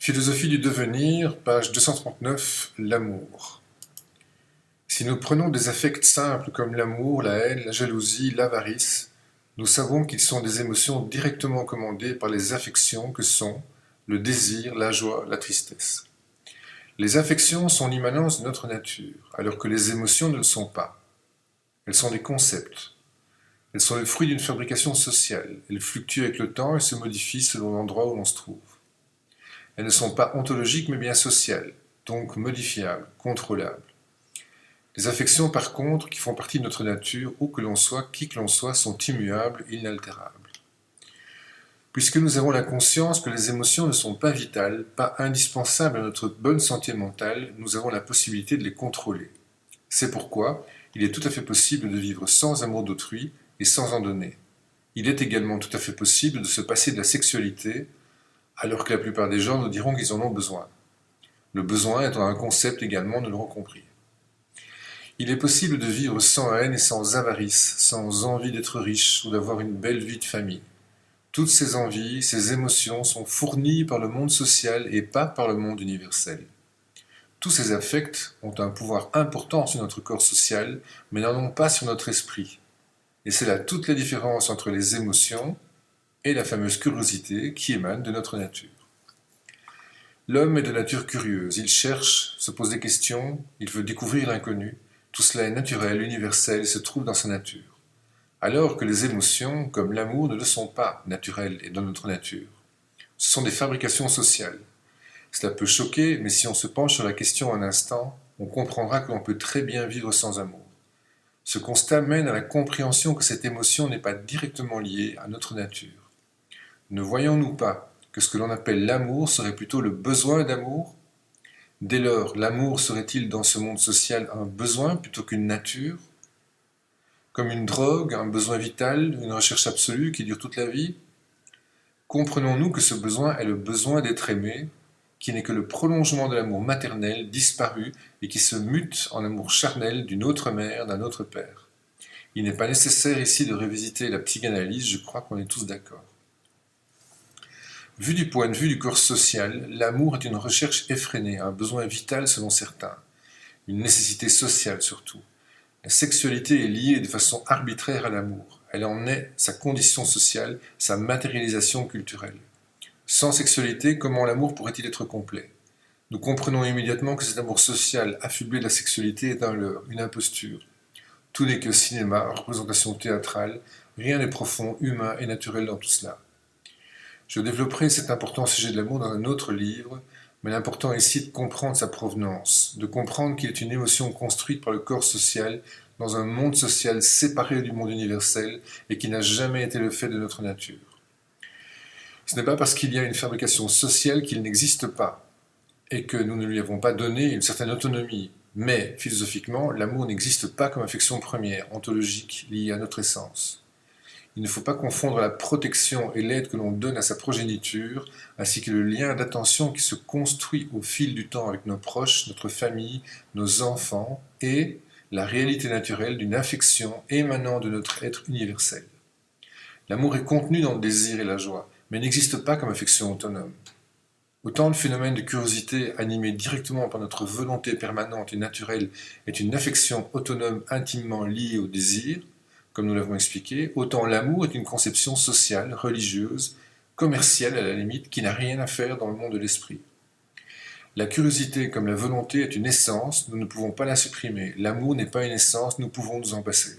Philosophie du devenir, page 239, l'amour. Si nous prenons des affects simples comme l'amour, la haine, la jalousie, l'avarice, nous savons qu'ils sont des émotions directement commandées par les affections que sont le désir, la joie, la tristesse. Les affections sont l'immanence de notre nature, alors que les émotions ne le sont pas. Elles sont des concepts. Elles sont le fruit d'une fabrication sociale. Elles fluctuent avec le temps et se modifient selon l'endroit où l'on se trouve. Elles ne sont pas ontologiques mais bien sociales, donc modifiables, contrôlables. Les affections par contre, qui font partie de notre nature, où que l'on soit, qui que l'on soit, sont immuables, inaltérables. Puisque nous avons la conscience que les émotions ne sont pas vitales, pas indispensables à notre bonne santé mentale, nous avons la possibilité de les contrôler. C'est pourquoi il est tout à fait possible de vivre sans amour d'autrui et sans en donner. Il est également tout à fait possible de se passer de la sexualité, alors que la plupart des gens nous diront qu'ils en ont besoin. Le besoin étant un concept également, nous l'aurons compris. Il est possible de vivre sans haine et sans avarice, sans envie d'être riche ou d'avoir une belle vie de famille. Toutes ces envies, ces émotions sont fournies par le monde social et pas par le monde universel. Tous ces affects ont un pouvoir important sur notre corps social, mais n'en ont pas sur notre esprit. Et c'est là toute la différence entre les émotions et la fameuse curiosité qui émane de notre nature. L'homme est de nature curieuse, il cherche, se pose des questions, il veut découvrir l'inconnu. Tout cela est naturel, universel et se trouve dans sa nature. Alors que les émotions, comme l'amour, ne le sont pas naturelles et dans notre nature. Ce sont des fabrications sociales. Cela peut choquer, mais si on se penche sur la question un instant, on comprendra que l'on peut très bien vivre sans amour. Ce constat mène à la compréhension que cette émotion n'est pas directement liée à notre nature. Ne voyons-nous pas que ce que l'on appelle l'amour serait plutôt le besoin d'amour ? Dès lors, l'amour serait-il dans ce monde social un besoin plutôt qu'une nature ? Comme une drogue, un besoin vital, une recherche absolue qui dure toute la vie ? Comprenons-nous que ce besoin est le besoin d'être aimé, qui n'est que le prolongement de l'amour maternel disparu et qui se mute en amour charnel d'une autre mère, d'un autre père. Il n'est pas nécessaire ici de revisiter la psychanalyse, je crois qu'on est tous d'accord. Vu du point de vue du corps social, l'amour est une recherche effrénée, un besoin vital selon certains, une nécessité sociale surtout. La sexualité est liée de façon arbitraire à l'amour. Elle en est sa condition sociale, sa matérialisation culturelle. Sans sexualité, comment l'amour pourrait-il être complet ? Nous comprenons immédiatement que cet amour social affublé de la sexualité est un leurre, une imposture. Tout n'est que cinéma, représentation théâtrale, rien n'est profond, humain et naturel dans tout cela. Je développerai cet important sujet de l'amour dans un autre livre, mais l'important est ici de comprendre sa provenance, de comprendre qu'il est une émotion construite par le corps social dans un monde social séparé du monde universel et qui n'a jamais été le fait de notre nature. Ce n'est pas parce qu'il y a une fabrication sociale qu'il n'existe pas, et que nous ne lui avons pas donné une certaine autonomie, mais, philosophiquement, l'amour n'existe pas comme affection première, ontologique, liée à notre essence. Il ne faut pas confondre la protection et l'aide que l'on donne à sa progéniture, ainsi que le lien d'attention qui se construit au fil du temps avec nos proches, notre famille, nos enfants, et la réalité naturelle d'une affection émanant de notre être universel. L'amour est contenu dans le désir et la joie, mais n'existe pas comme affection autonome. Autant le phénomène de curiosité animé directement par notre volonté permanente et naturelle est une affection autonome intimement liée au désir, comme nous l'avons expliqué, autant l'amour est une conception sociale, religieuse, commerciale à la limite, qui n'a rien à faire dans le monde de l'esprit. La curiosité comme la volonté est une essence, nous ne pouvons pas la supprimer. L'amour n'est pas une essence, nous pouvons nous en passer.